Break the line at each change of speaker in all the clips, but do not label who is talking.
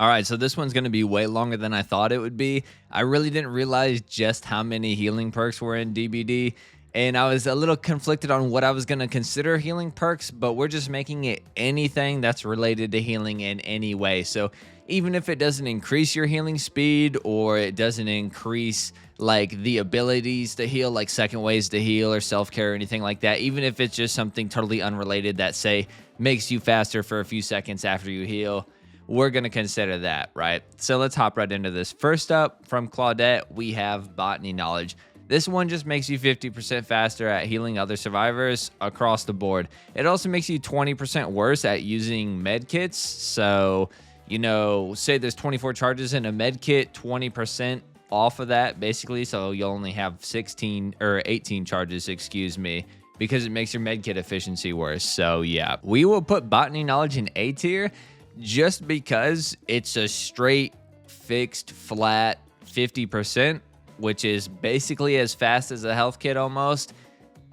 All right, so this one's going to be way longer than I thought it would be. I really didn't realize just how many healing perks were in DBD, and I was a little conflicted on what I was going to consider healing perks, but we're just making it anything that's related to healing in any way. So even if it doesn't increase your healing speed or it doesn't increase like the abilities to heal, like second ways to heal or self-care or anything like that, even if it's just something totally unrelated that say makes you faster for a few seconds after you heal, we're going to consider that, right? So let's hop right into this. First up, from Claudette, we have Botany Knowledge. This one just makes you 50% faster at healing other survivors across the board. It also makes you 20% worse at using med kits. So, you know, say there's 24 charges in a med kit, 20% off of that, basically. So you'll only have 16 or 18 charges, excuse me, because it makes your med kit efficiency worse. So yeah, we will put Botany Knowledge in A tier, just because it's a straight, fixed, flat 50%, which is basically as fast as a health kit almost,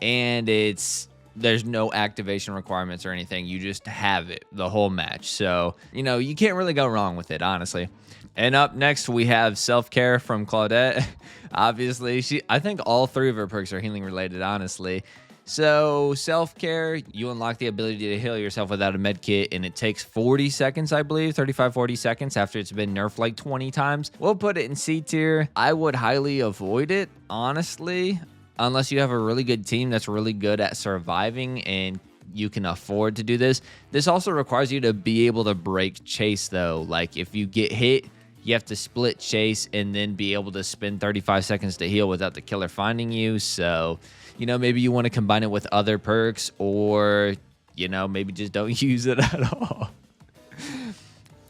and there's no activation requirements or anything. You just have it the whole match. So, you know, you can't really go wrong with it, honestly. And up next, we have Self-Care from Claudette. Obviously, I think all three of her perks are healing related, honestly. So self-care, you unlock the ability to heal yourself without a med kit, and it takes 40 seconds, I believe, 35, 40 seconds after it's been nerfed like 20 times. We'll put it in C tier. I would highly avoid it, honestly, unless you have a really good team that's really good at surviving and you can afford to do this. This also requires you to be able to break chase, though. Like if you get hit, you have to split chase and then be able to spend 35 seconds to heal without the killer finding you. So, you know, maybe you want to combine it with other perks, or, you know, maybe just don't use it at all.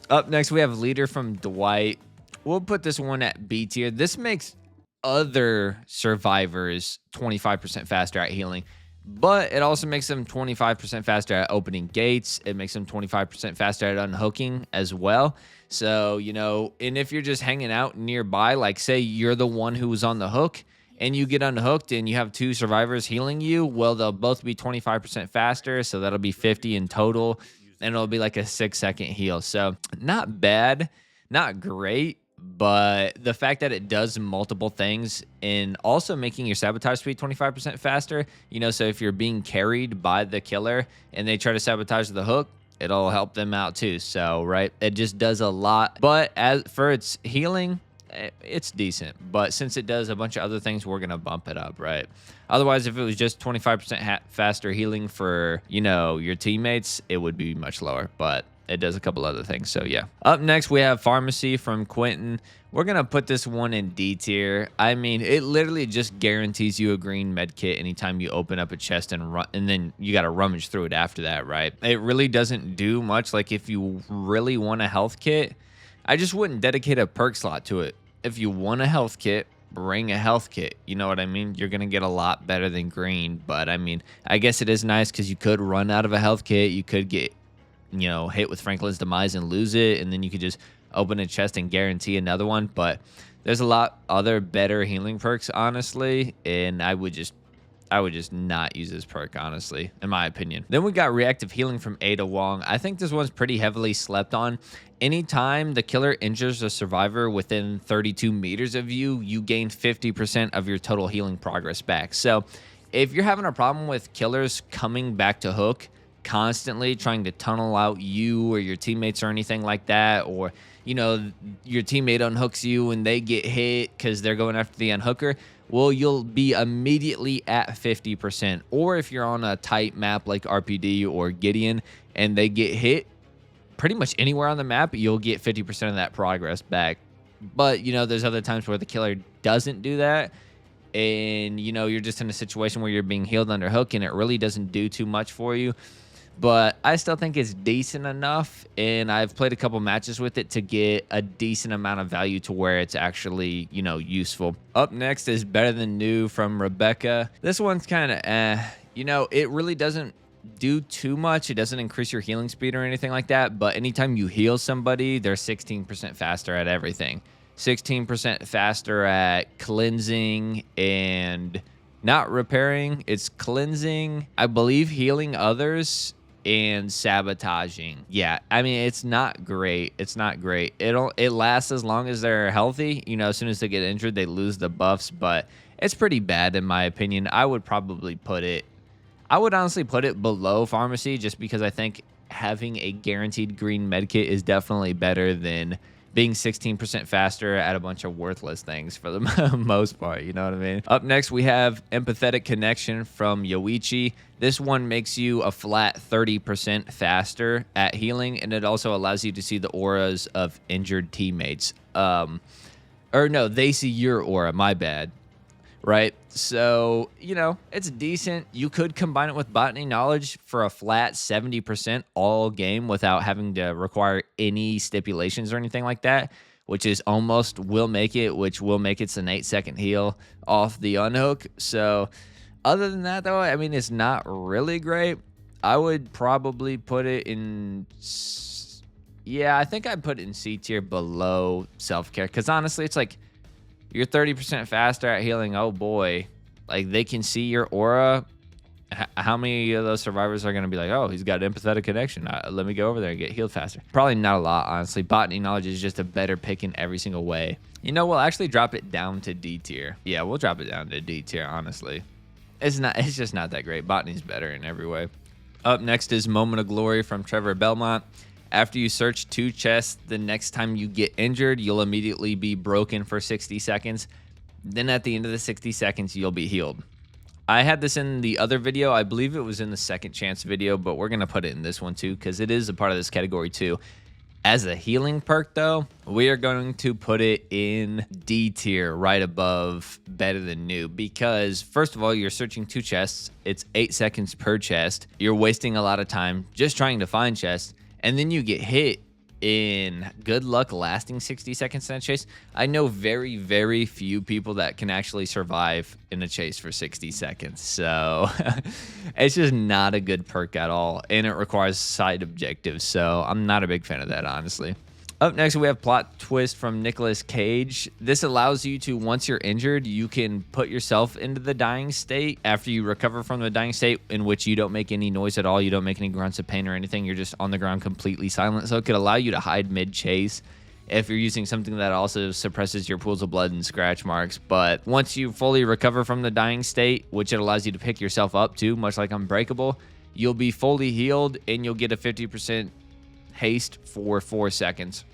Up next, we have Leader from Dwight. We'll put this one at B tier. This makes other survivors 25% faster at healing, but it also makes them 25% faster at opening gates. It makes them 25% faster at unhooking as well. So, you know, and if you're just hanging out nearby, like say you're the one who was on the hook and you get unhooked and you have two survivors healing you, well, they'll both be 25% faster. So that'll be 50 in total, and it'll be like a 6-second heal. So not bad, not great, but the fact that it does multiple things and also making your sabotage speed 25% faster, you know, so if you're being carried by the killer and they try to sabotage the hook, it'll help them out too. So, right, it just does a lot. But as for its healing, it's decent. But since it does a bunch of other things, we're going to bump it up, right? Otherwise, if it was just 25% faster healing for, you know, your teammates, it would be much lower. But it does a couple other things. So, yeah. Up next, we have Pharmacy from Quentin. We're going to put this one in D tier. I mean, it literally just guarantees you a green med kit anytime you open up a chest and then you got to rummage through it after that, right? It really doesn't do much. Like, if you really want a health kit, I just wouldn't dedicate a perk slot to it. If you want a health kit, bring a health kit. You know what I mean? You're going to get a lot better than green. But, I mean, I guess it is nice because you could run out of a health kit. You could get, you know, hit with Franklin's Demise and lose it, and then you could just open a chest and guarantee another one. But there's a lot other better healing perks, honestly, and I would just not use this perk, honestly, in my opinion. Then we got Reactive Healing from Ada Wong. I think this one's pretty heavily slept on. Anytime the killer injures a survivor within 32 meters of you, you gain 50% of your total healing progress back. So if you're having a problem with killers coming back to hook, constantly trying to tunnel out you or your teammates or anything like that, or, you know, your teammate unhooks you and they get hit because they're going after the unhooker, well, you'll be immediately at 50%. Or if you're on a tight map like RPD or Gideon and they get hit, pretty much anywhere on the map, you'll get 50% of that progress back. But, you know, there's other times where the killer doesn't do that, and, you know, you're just in a situation where you're being healed under hook and it really doesn't do too much for you. But I still think it's decent enough, and I've played a couple matches with it to get a decent amount of value to where it's actually, you know, useful. Up next is Better Than New from Rebecca. This one's kind of you know, it really doesn't do too much. It doesn't increase your healing speed or anything like that, but anytime you heal somebody, they're 16% faster at everything. 16% faster at cleansing and not repairing. It's cleansing. I believe healing others and sabotaging. Yeah, I mean, it's not great. It's not great. It lasts as long as they're healthy. You know, as soon as they get injured, they lose the buffs, but it's pretty bad in my opinion. I would honestly put it below pharmacy, just because I think having a guaranteed green medkit is definitely better than being 16% faster at a bunch of worthless things for the most part, you know what I mean? Up next, we have Empathetic Connection from Yoichi. This one makes you a flat 30% faster at healing, and it also allows you to see the auras of injured teammates. Or no, they see your aura, my bad. Right? So, you know, it's decent. You could combine it with Botany Knowledge for a flat 70% all game without having to require any stipulations or anything like that, which is almost will make it, which will make it's an 8-second heal off the unhook. So, other than that, though, I mean, it's not really great. I would probably put it in... Yeah, I think I'd put it in C tier below self-care, because honestly, it's like, you're 30% faster at healing. Oh boy, like they can see your aura. How many of those survivors are going to be like, oh, he's got empathetic connection, let me go over there and get healed faster? Probably not a lot, honestly. Botany Knowledge is just a better pick in every single way. You know, we'll actually drop it down to D tier. Yeah, we'll drop it down to D tier, honestly. It's just not that great. Botany's better in every way. Up next is Moment of Glory from Trevor Belmont. After you search 2 chests, the next time you get injured, you'll immediately be broken for 60 seconds. Then at the end of the 60 seconds, you'll be healed. I had this in the other video. I believe it was in the second chance video, but we're going to put it in this one too, because it is a part of this category too. As a healing perk, though, we are going to put it in D tier, right above Better Than New, because first of all, you're searching 2 chests. It's 8 seconds per chest. You're wasting a lot of time just trying to find chests. And then you get hit in good luck lasting 60 seconds in a chase. I know very, very few people that can actually survive in a chase for 60 seconds. So it's just not a good perk at all. And it requires side objectives. So I'm not a big fan of that, honestly. Up next, we have Plot Twist from Nicolas Cage. This allows you to, once you're injured, you can put yourself into the dying state after you recover from the dying state, in which you don't make any noise at all. You don't make any grunts of pain or anything. You're just on the ground completely silent. So it could allow you to hide mid-chase if you're using something that also suppresses your pools of blood and scratch marks. But once you fully recover from the dying state, which it allows you to pick yourself up too, much like Unbreakable, you'll be fully healed and you'll get a 50% haste for 4 seconds.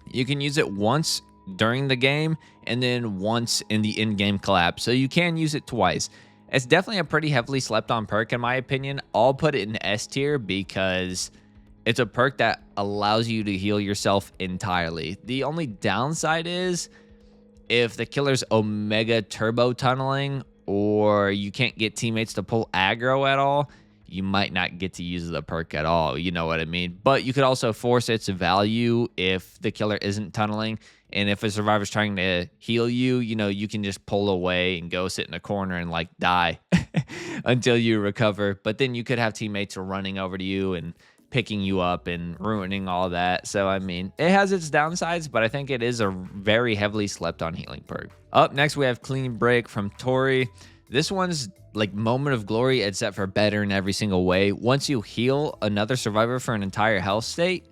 You can use it once during the game and then once in the in-game collapse, so you can use it twice. It's definitely a pretty heavily slept on perk in my opinion. I'll put it in S tier because it's a perk that allows you to heal yourself entirely. The only downside is if the killer's Omega Turbo tunneling or you can't get teammates to pull aggro at all, you might not get to use the perk at all. You know what I mean? But you could also force its value if the killer isn't tunneling. And if a survivor's trying to heal you, you know, you can just pull away and go sit in a corner and like die until you recover. But then you could have teammates running over to you and picking you up and ruining all that. So, I mean, it has its downsides, but I think it is a very heavily slept on healing perk. Up next, we have Clean Break from Tori. This one's like Moment of Glory, except for better in every single way. Once you heal another survivor for an entire health state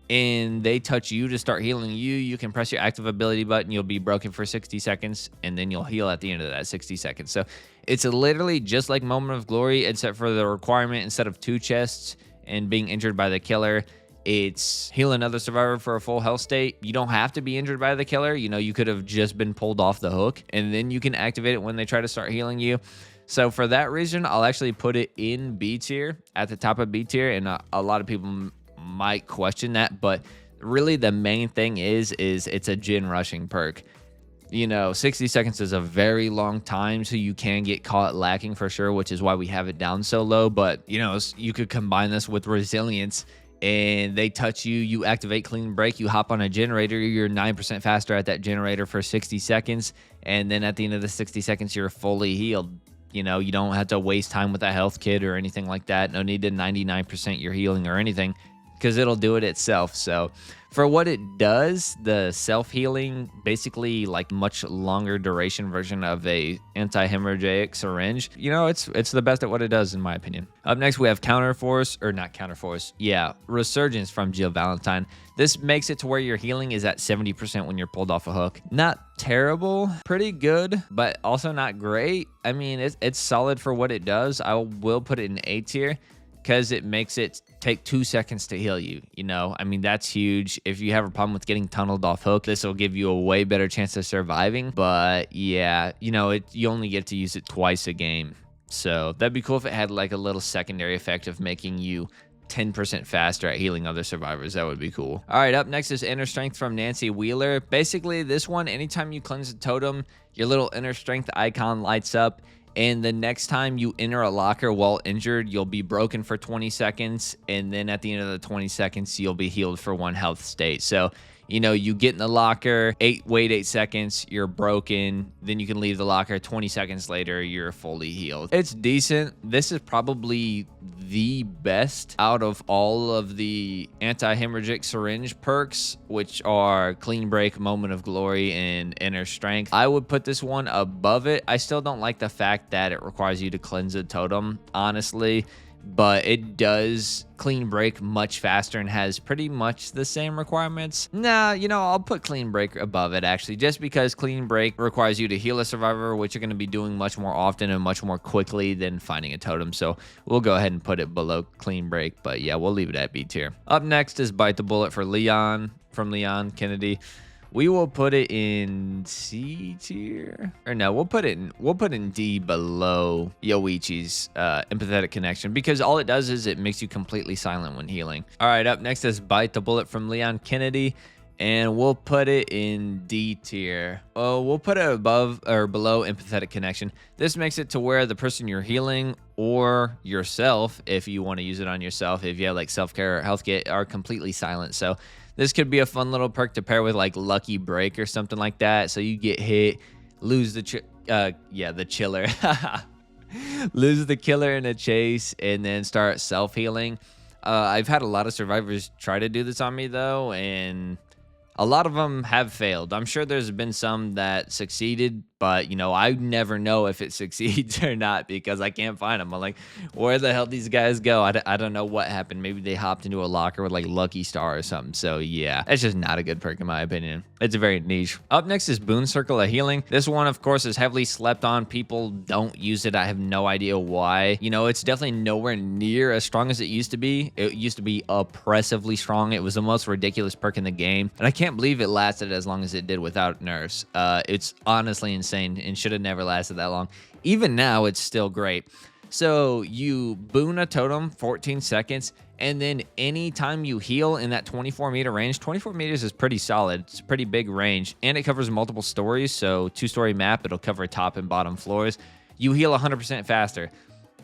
and they touch you to start healing you, you can press your active ability button. You'll be broken for 60 seconds and then you'll heal at the end of that 60 seconds. So it's literally just like Moment of Glory, except for the requirement, instead of 2 chests and being injured by the killer, it's heal another survivor for a full health state. You don't have to be injured by the killer. You know, you could have just been pulled off the hook and then you can activate it when they try to start healing you. So for that reason, I'll actually put it in B tier, at the top of B tier. And a lot of people might question that, but really the main thing is it's a gen rushing perk. You know, 60 seconds is a very long time, so you can get caught lacking for sure, which is why we have it down so low. But, you know, you could combine this with Resilience and they touch you, you activate Clean Break, you hop on a generator, you're 9% faster at that generator for 60 seconds. And then at the end of the 60 seconds, you're fully healed. You know, you don't have to waste time with that health kit or anything like that. No need to 99% your healing or anything. because it'll do it itself. So for what it does, the self-healing, basically like much longer duration version of a anti-hemorrhagic syringe, you know, it's the best at what it does in my opinion. Up next we have Resurgence from Jill Valentine. This makes it to where your healing is at 70% when you're pulled off a hook. Not terrible, pretty good, but also not great. I mean, it's solid for what it does. I will put it in A tier, because it makes it take 2 seconds to heal you, you know? I mean, that's huge. If you have a problem with getting tunneled off hook, this will give you a way better chance of surviving. But yeah, you know, you only get to use it twice a game. So that'd be cool if it had like a little secondary effect of making you 10% faster at healing other survivors. That would be cool. All right, up next is Inner Strength from Nancy Wheeler. Basically, this one, anytime you cleanse a totem, your little Inner Strength icon lights up. And the next time you enter a locker while injured, you'll be broken for 20 seconds. And then at the end of the 20 seconds, you'll be healed for 1 health state. So, you know, you get in the locker, wait 8 seconds, you're broken. Then you can leave the locker. 20 seconds later, you're fully healed. It's decent. This is probably the best out of all of the anti-hemorrhagic syringe perks, which are Clean Break, Moment of Glory, and Inner Strength. I would put this one above it. I still don't like the fact that it requires you to cleanse a totem, honestly, but it does Clean Break much faster and has pretty much the same requirements. Nah, you know, I'll put Clean Break above it actually, just because Clean Break requires you to heal a survivor, which you're going to be doing much more often and much more quickly than finding a totem. So we'll go ahead and put it below Clean Break, but yeah, we'll leave it at B tier. Up next is Bite the Bullet for Leon, from Leon Kennedy. We will put it in C tier, or no, we'll put it in D below Yoichi's Empathetic Connection, because all it does is it makes you completely silent when healing. All right, up next is Bite the Bullet from Leon Kennedy, and we'll put it in D tier. Oh, we'll put it above or below Empathetic Connection. This makes it to where the person you're healing or yourself, if you want to use it on yourself, if you have like self-care or health kit, are completely silent. So this could be a fun little perk to pair with like Lucky Break or something like that. So you get hit, lose the chiller, lose the killer in a chase, and then start self-healing. I've had a lot of survivors try to do this on me though, and a lot of them have failed. I'm sure there's been some that succeeded, but, you know, I never know if it succeeds or not because I can't find them. I'm like, where the hell these guys go? I don't know what happened. Maybe they hopped into a locker with, like, Lucky Star or something. So, yeah, it's just not a good perk in my opinion. It's very niche. Up next is Boon Circle of Healing. This one, of course, is heavily slept on. People don't use it. I have no idea why. You know, it's definitely nowhere near as strong as it used to be. It used to be oppressively strong. It was the most ridiculous perk in the game. And I can't believe it lasted as long as it did without nerfs. It's honestly insane and should have never lasted that long. Even now, it's still great. So you boon a totem 14 seconds, and then anytime you heal in that 24-meter range, 24 meters is pretty solid. It's a pretty big range, and it covers multiple stories. So 2-story map, it'll cover top and bottom floors. You heal 100% faster.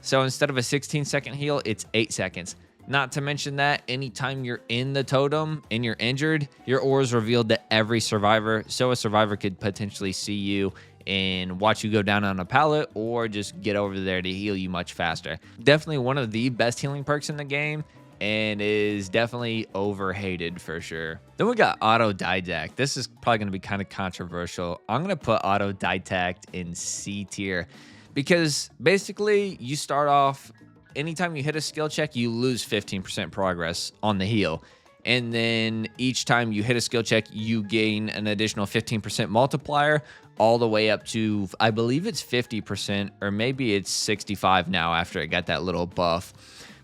So instead of a 16-second heal, it's 8 seconds. Not to mention that anytime you're in the totem and you're injured, your aura is revealed to every survivor, so a survivor could potentially see you and watch you go down on a pallet or just get over there to heal you much faster. Definitely one of the best healing perks in the game and is definitely overhated for sure. Then we got Autodidact. This is probably going to be kind of controversial. I'm going to put Autodidact in C tier because basically you start off, anytime you hit a skill check, you lose 15% progress on the heal. And then each time you hit a skill check, you gain an additional 15% multiplier all the way up to, I believe it's 50%, or maybe it's 65 now after it got that little buff.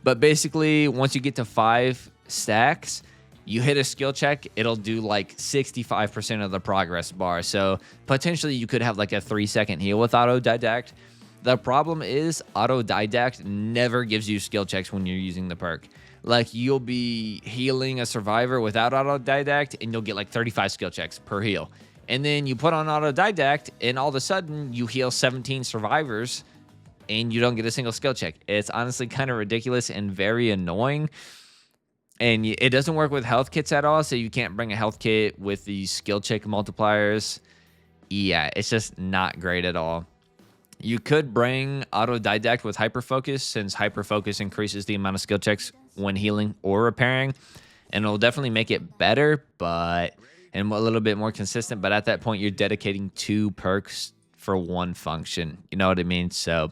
But basically, once you get to 5 stacks, you hit a skill check, it'll do like 65% of the progress bar. So potentially you could have like a 3-second heal with Autodidact. The problem is Autodidact never gives you skill checks when you're using the perk. Like, you'll be healing a survivor without Autodidact, and you'll get like 35 skill checks per heal. And then you put on Autodidact, and all of a sudden, you heal 17 survivors, and you don't get a single skill check. It's honestly kind of ridiculous and very annoying. And it doesn't work with health kits at all, so you can't bring a health kit with these skill check multipliers. Yeah, it's just not great at all. You could bring Autodidact with Hyperfocus, since Hyperfocus increases the amount of skill checks when healing or repairing, and it'll definitely make it better, and a little bit more consistent. But at that point, you're dedicating 2 perks for 1 function. You know what I mean? So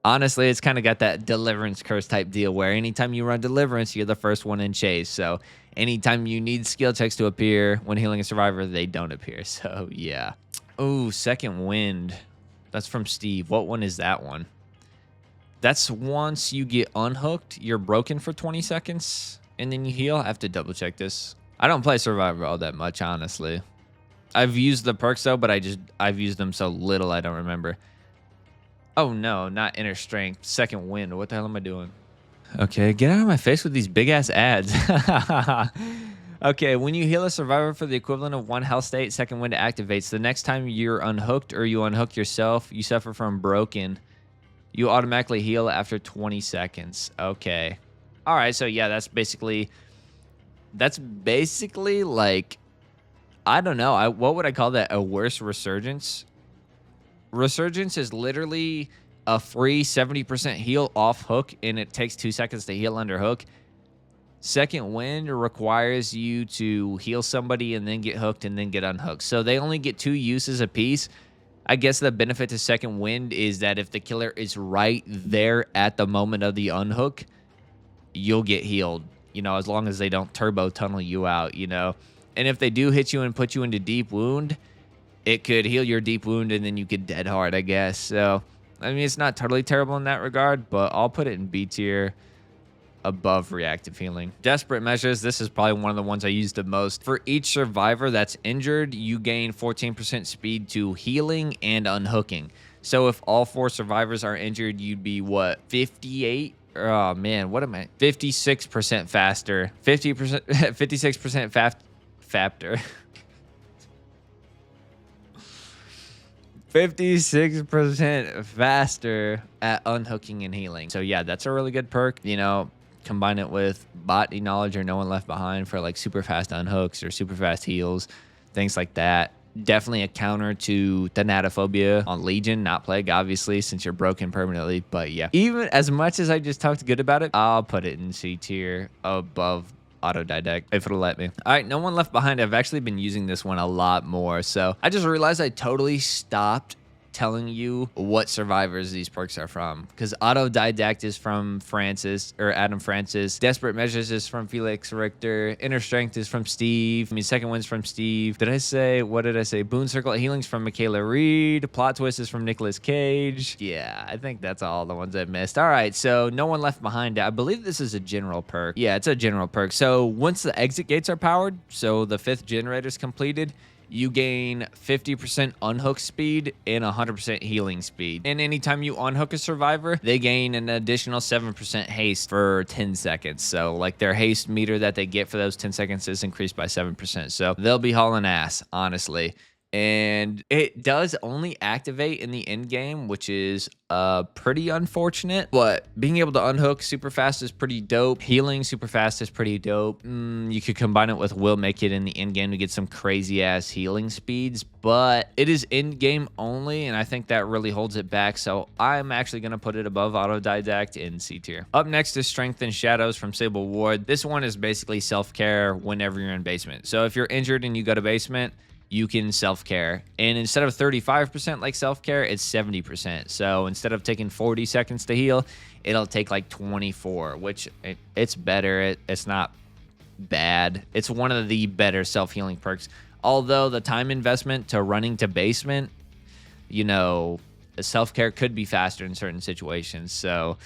honestly, it's kind of got that deliverance curse type deal where anytime you run deliverance, you're the first one in chase. So anytime you need skill checks to appear when healing a survivor, they don't appear. So yeah. Oh, second wind. That's from Steve. What one is that one? That's once you get unhooked, you're broken for 20 seconds and then you heal. I have to double check this. I don't play survivor all that much, honestly. I've used the perks though, but I've used them so little I don't remember. Oh no, not inner strength. Second wind. What the hell am I doing? Okay, get out of my face with these big ass ads. Okay, when you heal a survivor for the equivalent of 1 health state, second wind activates. The next time you're unhooked or you unhook yourself, you suffer from broken. You automatically heal after 20 seconds. Okay. All right, so yeah, that's basically like, I don't know. What would I call that? A worse resurgence? Resurgence is literally a free 70% heal off hook, and it takes 2 seconds to heal under hook. Second wind requires you to heal somebody and then get hooked and then get unhooked. So they only get 2 uses a piece. I guess the benefit to second wind is that if the killer is right there at the moment of the unhook, you'll get healed, you know, as long as they don't turbo tunnel you out, you know. And if they do hit you and put you into deep wound, it could heal your deep wound and then you get dead hard, I guess. So, I mean, it's not totally terrible in that regard, but I'll put it in B tier above reactive healing. Desperate measures. This is probably one of the ones I use the most. For each survivor that's injured, you gain 14% speed to healing and unhooking. So if all 4 survivors are injured, you'd be what? 58? Oh man, what am I? 56% faster. 50%, 56% faster. 56% faster at unhooking and healing. So yeah, that's a really good perk. You know, combine it with Botany knowledge or no one left behind for like super fast unhooks or super fast heals, things like that. Definitely a counter to Thanatophobia on Legion, not Plague, obviously, since you're broken permanently. But yeah, even as much as I just talked good about it, I'll put it in C tier above Autodidact if it'll let me. All right, no one left behind. I've actually been using this one a lot more. So I just realized I totally stopped telling you what survivors these perks are from, because Autodidact is from Adam Francis, Desperate Measures is from Felix Richter, Inner Strength is from Steve, Second Wind's from Steve. What did I say? Boon Circle of Healing's from Michaela Reed, Plot Twist is from Nicolas Cage. Yeah, I think that's all the ones I missed. All right, so no one left behind. I believe this is a general perk. Yeah, it's a general perk. So once the exit gates are powered, so the 5th generator is completed, you gain 50% unhook speed and 100% healing speed. And anytime you unhook a survivor, they gain an additional 7% haste for 10 seconds. So like their haste meter that they get for those 10 seconds is increased by 7%. So they'll be hauling ass, honestly. And it does only activate in the end game, which is pretty unfortunate. But being able to unhook super fast is pretty dope. Healing super fast is pretty dope. You could combine it with Will Make It in the end game to get some crazy ass healing speeds. But it is end game only, and I think that really holds it back. So I'm actually going to put it above Autodidact in C tier. Up next is Strength and Shadows from Sable Ward. This one is basically self-care whenever you're in basement. So if you're injured and you go to basement, you can self-care, and instead of 35% like self-care, it's 70%. So instead of taking 40 seconds to heal, it'll take like 24, which it's better. It's not bad. It's one of the better self-healing perks. Although the time investment to running to basement, you know, self-care could be faster in certain situations. So,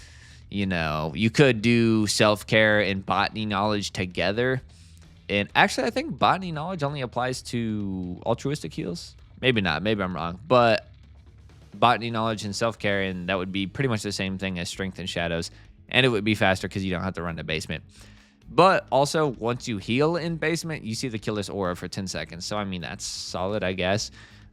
you know, you could do self-care and Botany knowledge together. And actually, I think Botany knowledge only applies to altruistic heals. Maybe not. Maybe I'm wrong. But Botany knowledge and self-care, and that would be pretty much the same thing as Strength and Shadows. And it would be faster because you don't have to run to basement. But also, once you heal in basement, you see the killer's aura for 10 seconds. So, I mean, that's solid, I guess.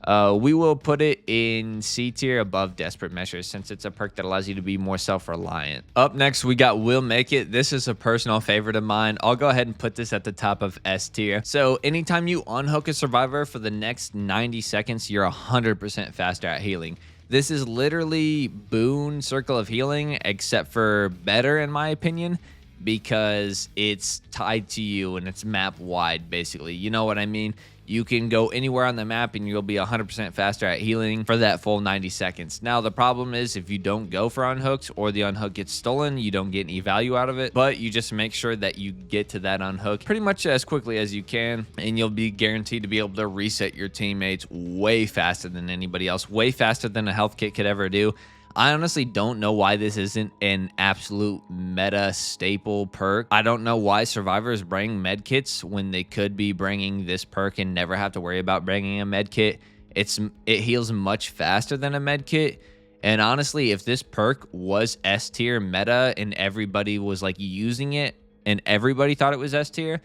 We will put it in C tier above Desperate Measures since it's a perk that allows you to be more self-reliant. Up next, we got Will Make It. This is a personal favorite of mine. I'll go ahead and put this at the top of S tier. So anytime you unhook a survivor for the next 90 seconds, you're 100% faster at healing. This is literally Boon Circle of Healing, except for better in my opinion. because it's tied to you and it's map wide, basically. You know what I mean? You can go anywhere on the map and you'll be 100% faster at healing for that full 90 seconds. Now, the problem is if you don't go for unhooks or the unhook gets stolen, you don't get any value out of it, but you just make sure that you get to that unhook pretty much as quickly as you can, and you'll be guaranteed to be able to reset your teammates way faster than anybody else, way faster than a health kit could ever do. I honestly don't know why this isn't an absolute meta staple perk. I don't know why survivors bring med kits when they could be bringing this perk and never have to worry about bringing a med kit. It heals much faster than a med kit. And honestly, if this perk was S tier meta and everybody was like using it and everybody thought it was S tier,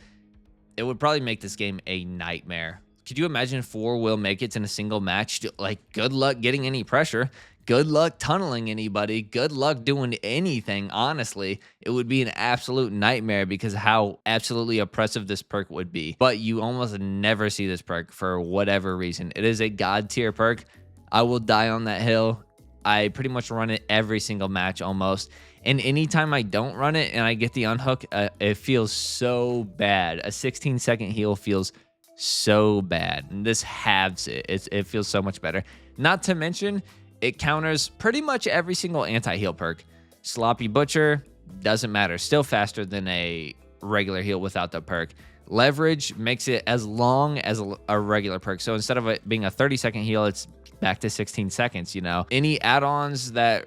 it would probably make this game a nightmare. Could you imagine 4 will make it in a single match? Like, good luck getting any pressure. Good luck tunneling anybody. Good luck doing anything, honestly. It would be an absolute nightmare because of how absolutely oppressive this perk would be. But you almost never see this perk for whatever reason. It is a god tier perk. I will die on that hill. I pretty much run it every single match almost. And anytime I don't run it and I get the unhook, it feels so bad. A 16-second heal feels so bad. And this halves it. It feels so much better. Not to mention, it counters pretty much every single anti-heal perk. Sloppy Butcher, doesn't matter. Still faster than a regular heal without the perk. Leverage makes it as long as a regular perk. So instead of it being a 30-second heal, it's back to 16 seconds, you know. Any add-ons that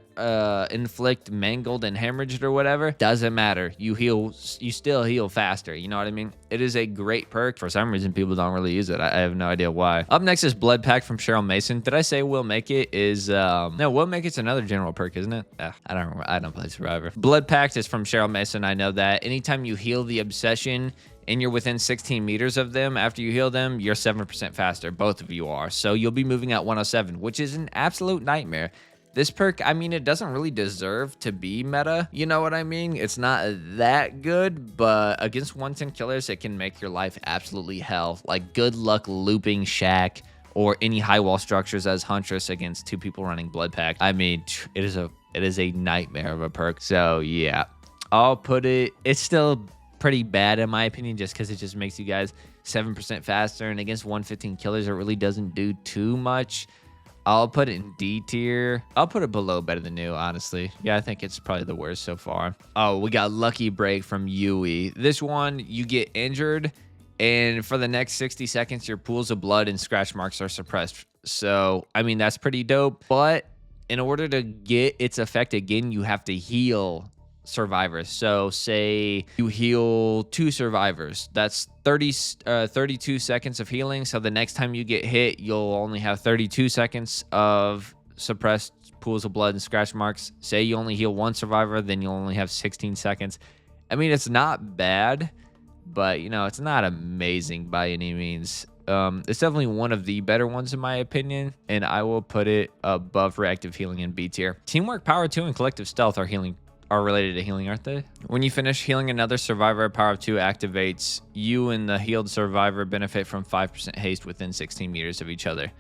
inflict mangled and hemorrhaged or whatever, doesn't matter. You still heal faster, you know what I mean? It is a great perk. For some reason, people don't really use it. I have no idea why. Up next is Blood Pact from Cheryl Mason. Did I say Will Make It is, no, Will Make It's another general perk, isn't it? I don't remember. I don't play Survivor. Blood Pact is from Cheryl Mason. I know that. Anytime you heal the Obsession and you're within 16 meters of them, after you heal them, you're 7% faster. Both of you are. So you'll be moving at 107, which is an absolute nightmare. This perk, I mean, it doesn't really deserve to be meta. You know what I mean? It's not that good, but against 110 killers, it can make your life absolutely hell. Like, good luck looping Shack or any high wall structures as Huntress against 2 people running Blood Pact. I mean, it is a nightmare of a perk. So yeah, I'll put it, it's still pretty bad in my opinion, just because it just makes you guys 7% faster, and against 115 killers, it really doesn't do too much. I'll put it in D tier. I'll put it below Better Than New, honestly. Yeah, I think it's probably the worst so far. Oh, we got Lucky Break from Yui. This one, you get injured, and for the next 60 seconds, your pools of blood and scratch marks are suppressed. So, I mean, that's pretty dope, but in order to get its effect again, you have to heal survivors. So say you heal 2 survivors, that's 32 seconds of healing. So the next time you get hit, you'll only have 32 seconds of suppressed pools of blood and scratch marks. Say you only heal 1 survivor, then you'll only have 16 seconds. I mean, it's not bad, but you know, it's not amazing by any means. It's definitely one of the better ones in my opinion, and I will put it above Reactive Healing in B tier. Teamwork, Power 2, and Collective Stealth are related to healing, aren't they? When you finish healing another survivor, Power of 2 activates. You and the healed survivor benefit from 5% haste within 16 meters of each other,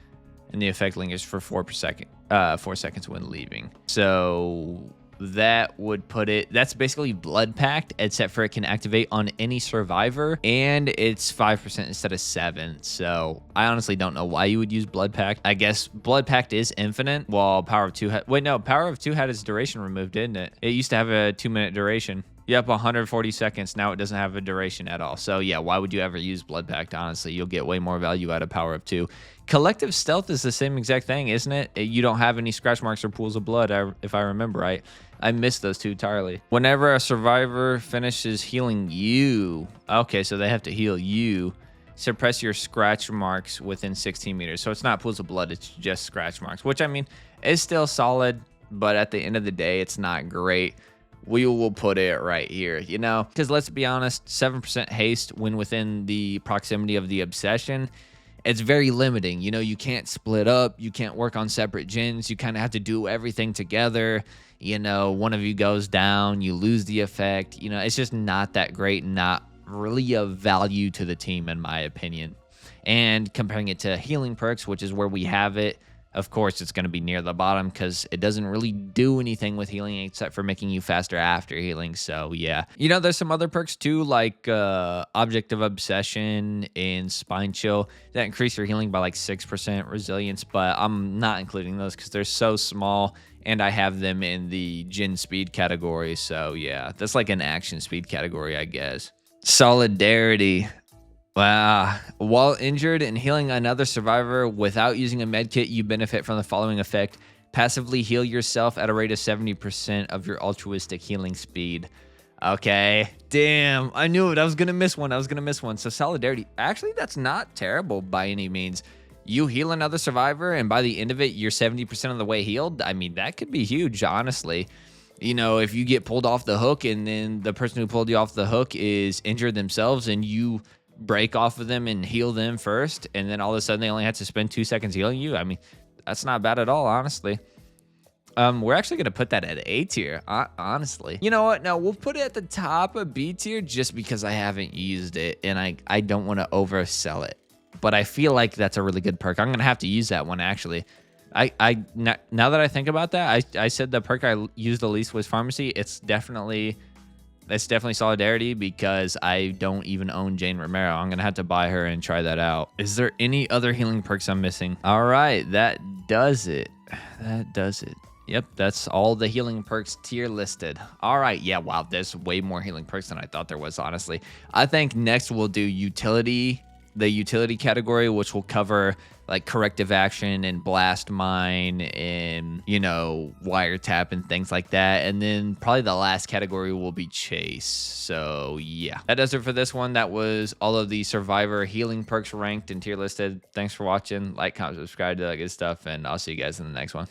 and the effect lingers for 4 seconds when leaving. So that would put it, that's basically Blood Pact, except for it can activate on any survivor, and it's 5% instead of 7. So I honestly don't know why you would use Blood Pact. I guess Blood Pact is infinite, while Power of 2 Power of 2 had its duration removed, didn't it? It used to have a 2-minute duration. Yep, 140 seconds. Now it doesn't have a duration at all. So yeah, why would you ever use Blood Pact? Honestly, you'll get way more value out of Power of 2. Collective Stealth is the same exact thing, isn't it? You don't have any scratch marks or pools of blood, if I remember right. I missed those 2 entirely. Whenever a survivor finishes healing you, okay, so they have to heal you, suppress your scratch marks within 16 meters. So it's not pools of blood, it's just scratch marks, which I mean, is still solid, but at the end of the day, it's not great. We will put it right here, you know? Because let's be honest, 7% haste when within the proximity of the Obsession, it's very limiting. You know, you can't split up. You can't work on separate gens. You kind of have to do everything together. You know, one of you goes down, you lose the effect. You know, it's just not that great, not really of value to the team, in my opinion. And comparing it to healing perks, which is where we have it, of course, it's going to be near the bottom because it doesn't really do anything with healing except for making you faster after healing. So, yeah. There's some other perks too, like Object of Obsession and Spine Chill that increase your healing by like 6% resilience, but I'm not including those because they're so small and I have them in the Gen Speed category. So, yeah, that's like an action speed category, I guess. Solidarity. Wow. While injured and healing another survivor without using a medkit, you benefit from the following effect. Passively heal yourself at a rate of 70% of your altruistic healing speed. Okay. Damn. I knew it. I was going to miss one. So solidarity. Actually, that's not terrible by any means. You heal another survivor, and by the end of it, you're 70% of the way healed. I mean, that could be huge, honestly. If you get pulled off the hook and then the person who pulled you off the hook is injured themselves and you break off of them and heal them first, and then all of a sudden they only have to spend 2 seconds healing you. I mean, that's not bad at all, honestly. We're actually going to put that at A tier, honestly. You know what? No, we'll put it at the top of B tier just because I haven't used it and I don't want to oversell it. But I feel like that's a really good perk. I'm going to have to use that one, actually. Now that I think about that, I said the perk I used the least was Pharmacy. It's definitely Solidarity because I don't even own Jane Romero. I'm going to have to buy her and try that out. Is there any other healing perks I'm missing? All right, that does it. Yep, that's all the healing perks tier listed. All right, yeah, wow, there's way more healing perks than I thought there was, honestly. I think next we'll do the utility category, which will cover like corrective action and blast mine and, wiretap and things like that. And then probably the last category will be chase. So yeah, that does it for this one. That was all of the survivor healing perks ranked and tier listed. Thanks for watching. Like, comment, subscribe to that good stuff, and I'll see you guys in the next one.